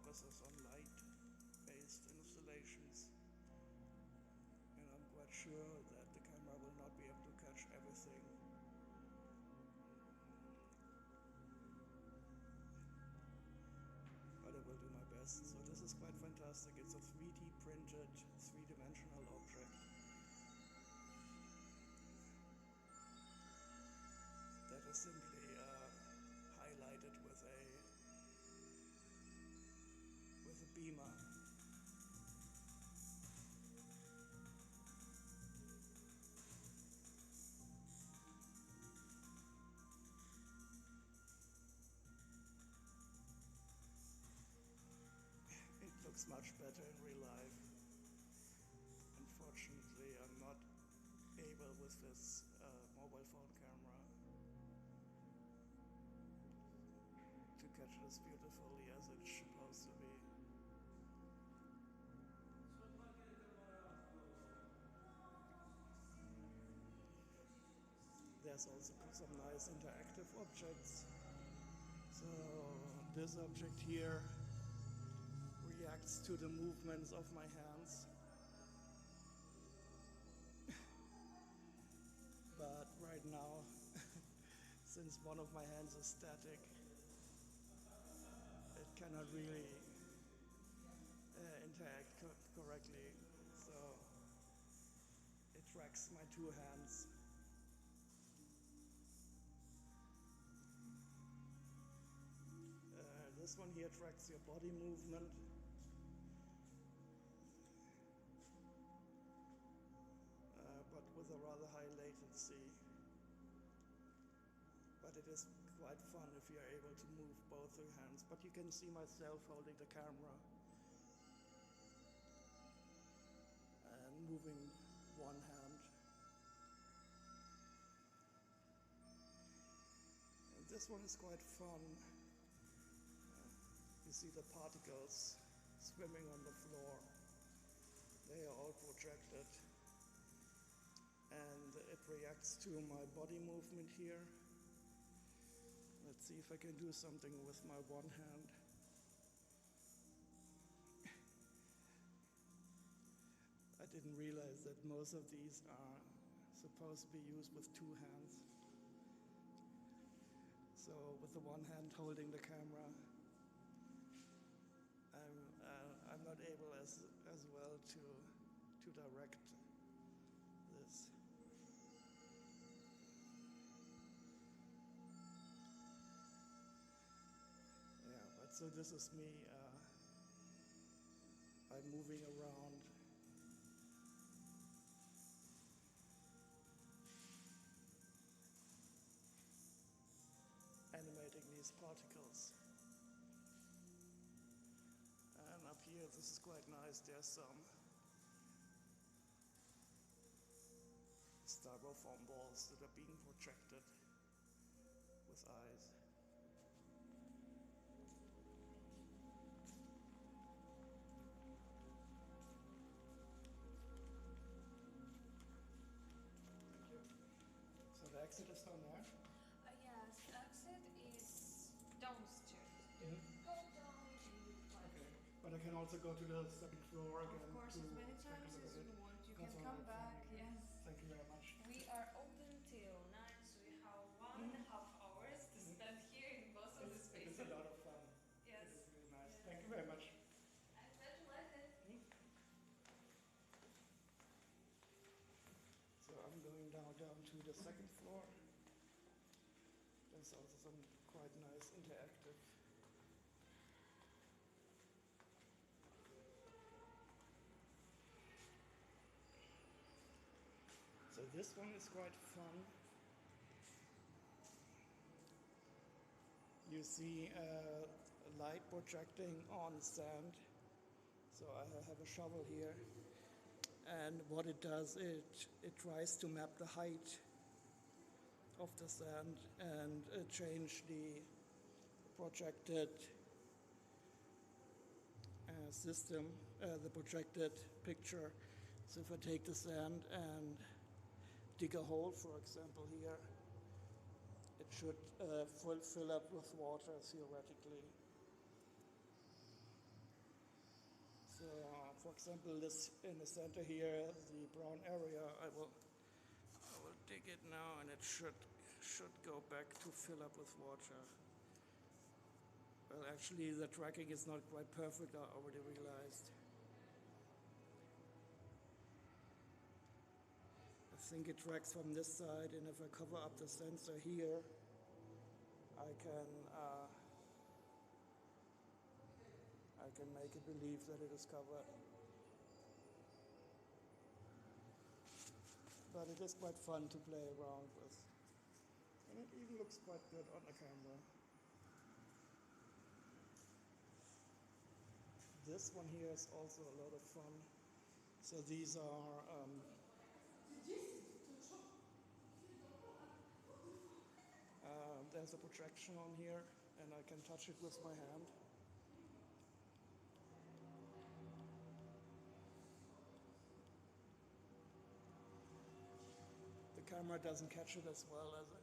focuses on light-based installations, and I'm quite sure that the camera will not be able to catch everything. But I will do my best. So this is quite fantastic. It's a 3D printed, three-dimensional object that is simply highlighted with a beamer. It looks much better in real life. Unfortunately, I'm not able with this mobile phone camera to catch this beautifully as it's supposed to be. There's also some nice interactive objects. So this object here reacts to the movements of my hands. But right now, since one of my hands is static, it cannot really interact correctly. So it tracks my two hands. This one here tracks your body movement. But with a rather high latency. But it is quite fun if you're able to move both your hands. But you can see myself holding the camera and moving one hand. And this one is quite fun. You see the particles swimming on the floor. They are all projected. And it reacts to my body movement here. Let's see if I can do something with my one hand. I didn't realize that most of these are supposed to be used with two hands. So with the one hand holding the camera, I'm not able as well to direct this. Yeah, but so this is me. I'm moving around. Animating these particles. And up here, this is quite nice. There's some styrofoam balls that are being projected with eyes. Thank you. So the exit is down there? Yes, the exit is downstairs. Go down Okay. But I can also go to the second floor again. Of course, as many times as you want. You can come back, yes. Thank you very much. We are open till 9, so we have 1.5 hours to spend here in both of the spaces. It's a lot of fun. Yes. It is really nice. Yes. Thank you very much. I'm glad you liked it. So I'm going down to the second floor. There's also some quite nice interactive So this one is quite fun. You see light projecting on sand. So I have a shovel here, and what it does, it tries to map the height of the sand and change the projected system, the projected picture. So if I take the sand and dig a hole, for example here, it should fill up with water theoretically. So, for example, this in the center here, the brown area, I will dig it now, and it should go back to fill up with water. Well, actually, the tracking is not quite perfect, I already realized. I think it tracks from this side, and if I cover up the sensor here, I can make it believe that it is covered. But it is quite fun to play around with. And it even looks quite good on the camera. This one here is also a lot of fun. So these are, there's a projection on here, and I can touch it with my hand. The camera doesn't catch it as well as it.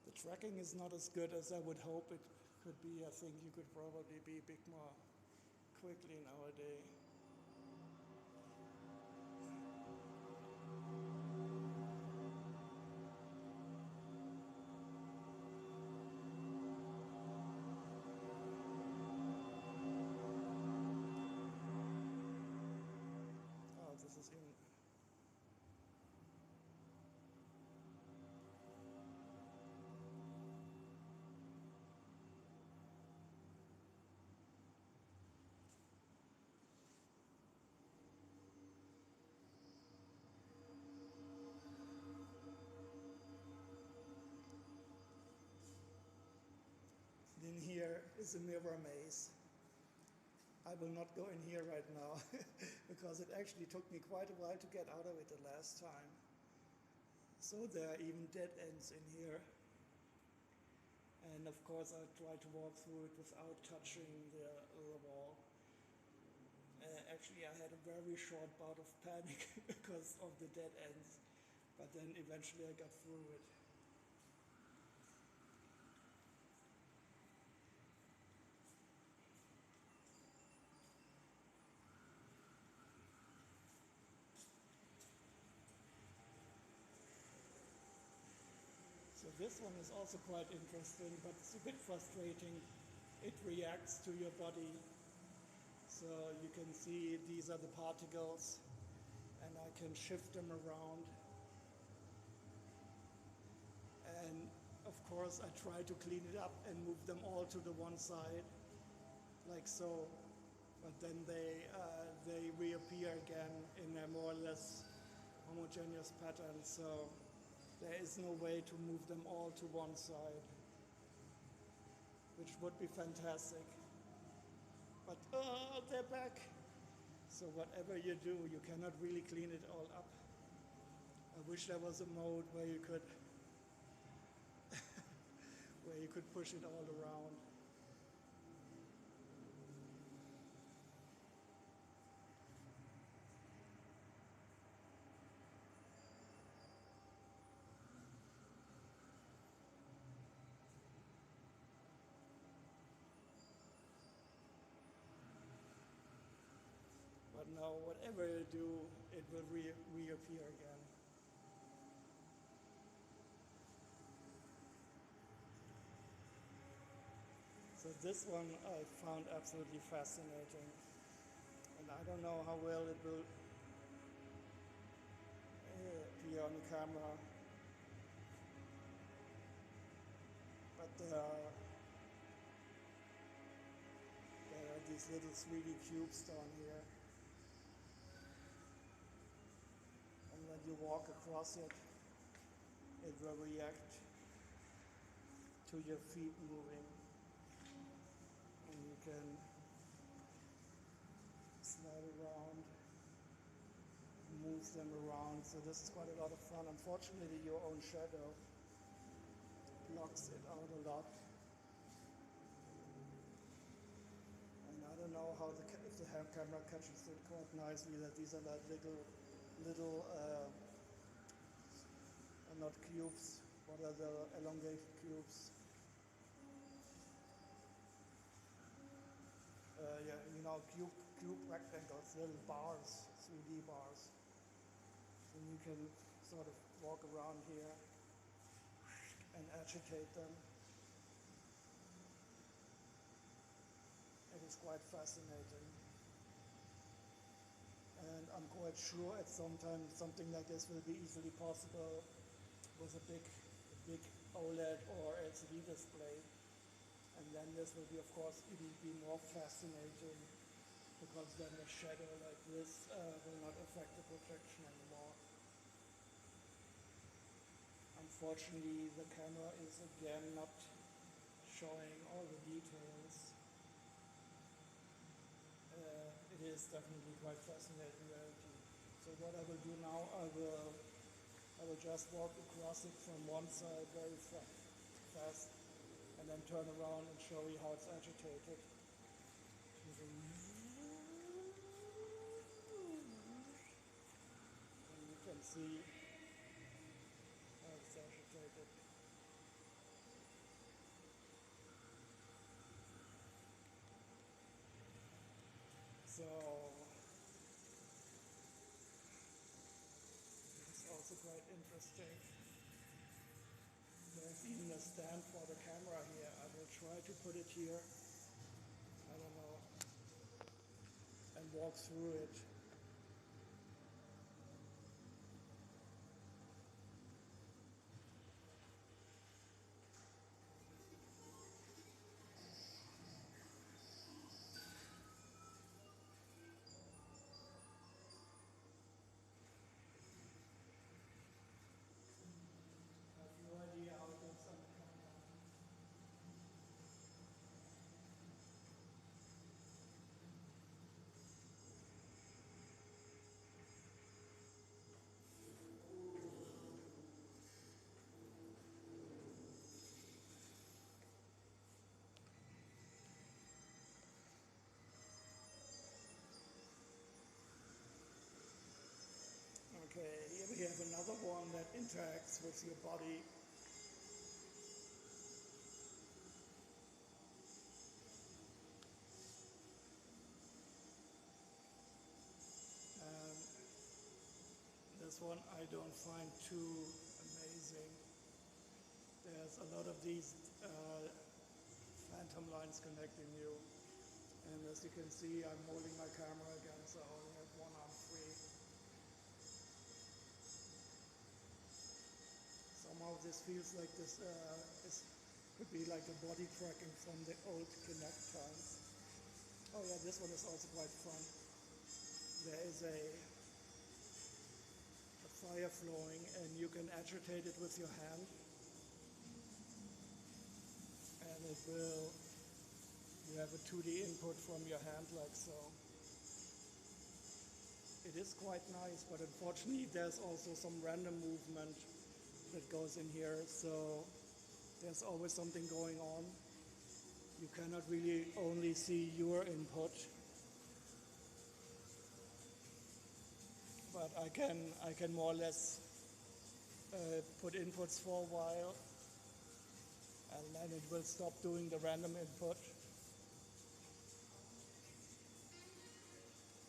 The tracking is not as good as I would hope it could be. I think you could probably be a bit more quickly nowadays. Oh, this is even. Then here is a mirror maze. I will not go in here right now because it actually took me quite a while to get out of it the last time. So there are even dead ends in here. And of course I try to walk through it without touching the wall. Actually I had a very short bout of panic because of the dead ends, but then eventually I got through it. So this one is also quite interesting, but it's a bit frustrating. It reacts to your body. So you can see these are the particles, and I can shift them around. And of course I try to clean it up and move them all to the one side, like so. But then they reappear again in a more or less homogeneous pattern. So there is no way to move them all to one side, which would be fantastic. But they're back. So whatever you do, you cannot really clean it all up. I wish there was a mode where you could push it all around. But now, whatever you do, it will reappear again. So this one I found absolutely fascinating. And I don't know how well it will appear on the camera. But there are these little 3D cubes down here. And when you walk across it, it will react. to your feet moving, and you can slide around, move them around. So this is quite a lot of fun. Unfortunately, your own shadow blocks it out a lot. And I don't know how if the camera catches it quite nicely, that these are like little not cubes, what are the elongated cubes? Yeah, you know, cube rectangles, little bars, 3D bars. And you can sort of walk around here and agitate them. It is quite fascinating. And I'm quite sure at some time something like this will be easily possible with a big OLED or LCD display. And then this will be, of course, even be more fascinating, because then a shadow like this will not affect the projection anymore. Unfortunately, the camera is again not showing all the details. It is definitely quite fascinating reality. So what I will do now, I will just walk across it from one side very fast, and then turn around and show you how it's agitated. And you can see how it's agitated. So it's also quite interesting. There's even a stand for the camera here. I will try to put it here, I don't know, and walk through it. I have no idea how it looks on the camera. Okay, here we have another one that interacts with your body. And this one I don't find too amazing. There's a lot of these phantom lines connecting you. And as you can see, I'm holding my camera again, so I only have one arm free. Somehow this feels like this could be like a body tracking from the old Kinect times. Oh yeah, this one is also quite fun. There is a fire flowing, and you can agitate it with your hand, and it will, you have a 2D input from your hand like so. It is quite nice, but unfortunately there's also some random movement that goes in here, so there's always something going on. You cannot really only see your input, but I can more or less put inputs for a while, and then it will stop doing the random input.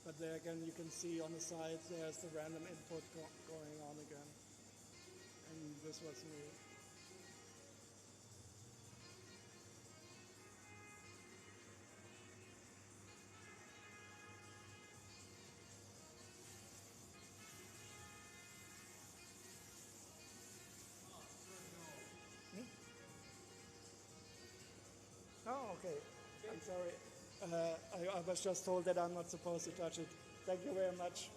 But there again, you can see on the side there's the random input going on again. And this was me. Oh, okay. I'm sorry. I was just told that I'm not supposed to touch it. Thank you very much.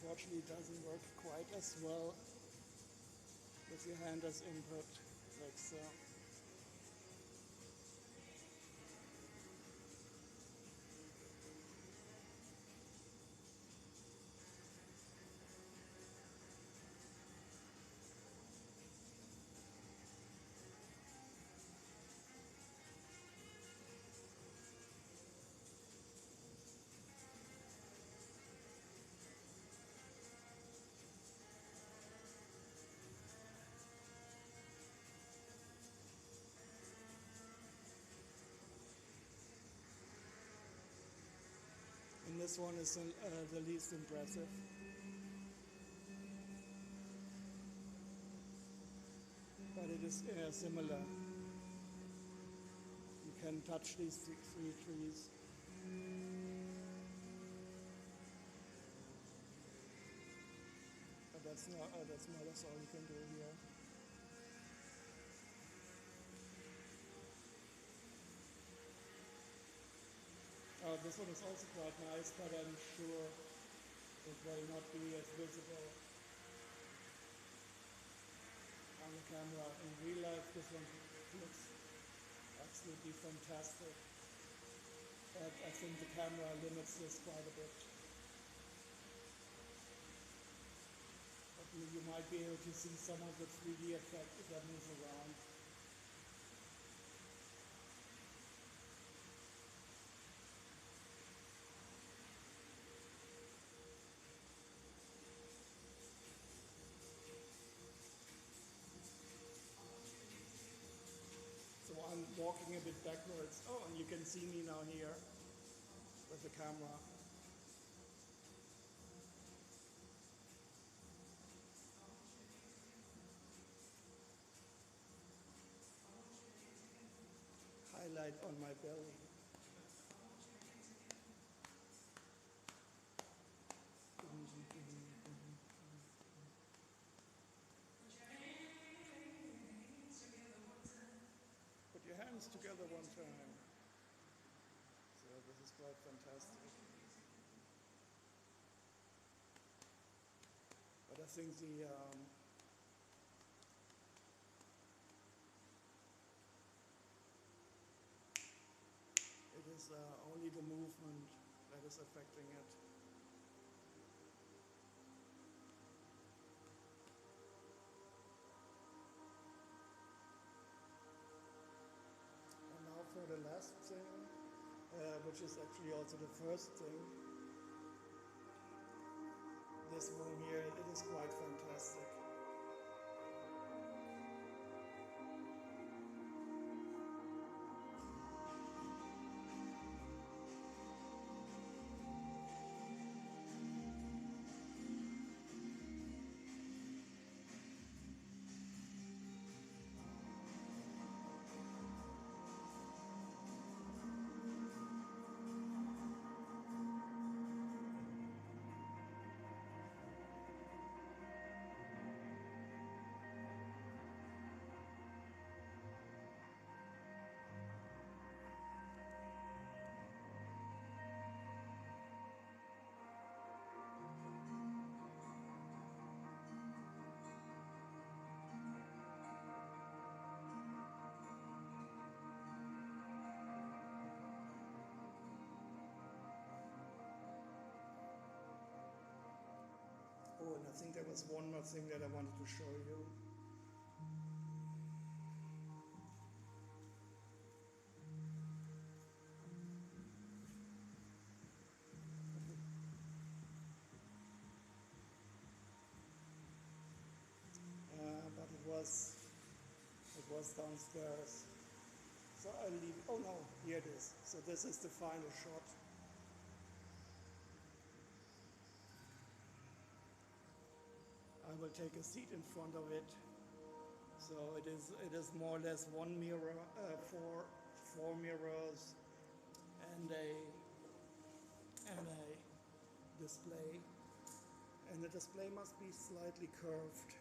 unfortunately it doesn't work quite as well with your hand as input, like so. And this one is the least impressive. But it is similar. You can touch these three trees. But that's not all you can do here. This one is also quite nice, but I'm sure it will not be as visible on the camera. In real life, this one looks absolutely fantastic. But I think the camera limits this quite a bit. But you might be able to see some of the 3D effect that moves around. So I'm walking a bit backwards. Oh, and you can see me now here with the camera. Highlight on my belly. Put your hands together one time. So this is quite fantastic. But I think it is only the movement that is affecting it. And now for the last thing, which is actually also the first thing. This room here, it is quite fantastic. Oh, and I think there was one more thing that I wanted to show you. But it was downstairs. So I'll leave, oh no, here it is. So this is the final shot. I will take a seat in front of it. So it is more or less one mirror, four mirrors, and a display. And the display must be slightly curved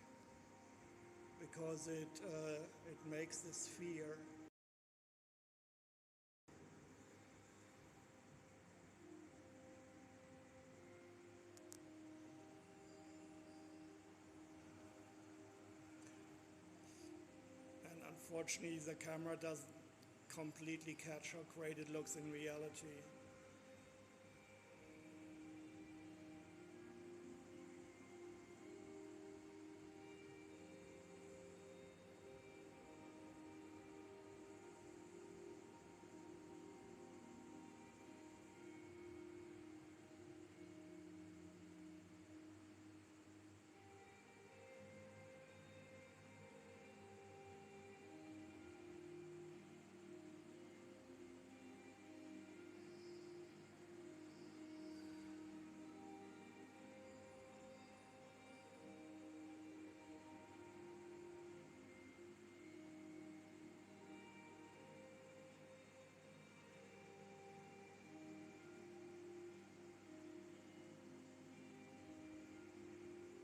because it makes the sphere. Unfortunately, the camera doesn't completely catch how great it looks in reality.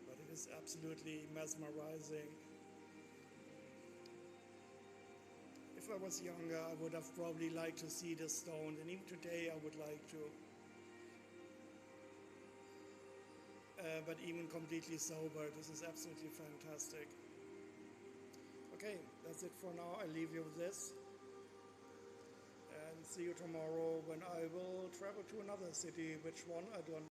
But it is absolutely mesmerizing. If I was younger, I would have probably liked to see this stone, and even today I would like to. But even completely sober, this is absolutely fantastic. Okay, that's it for now. I leave you with this. And see you tomorrow when I will travel to another city. Which one? I don't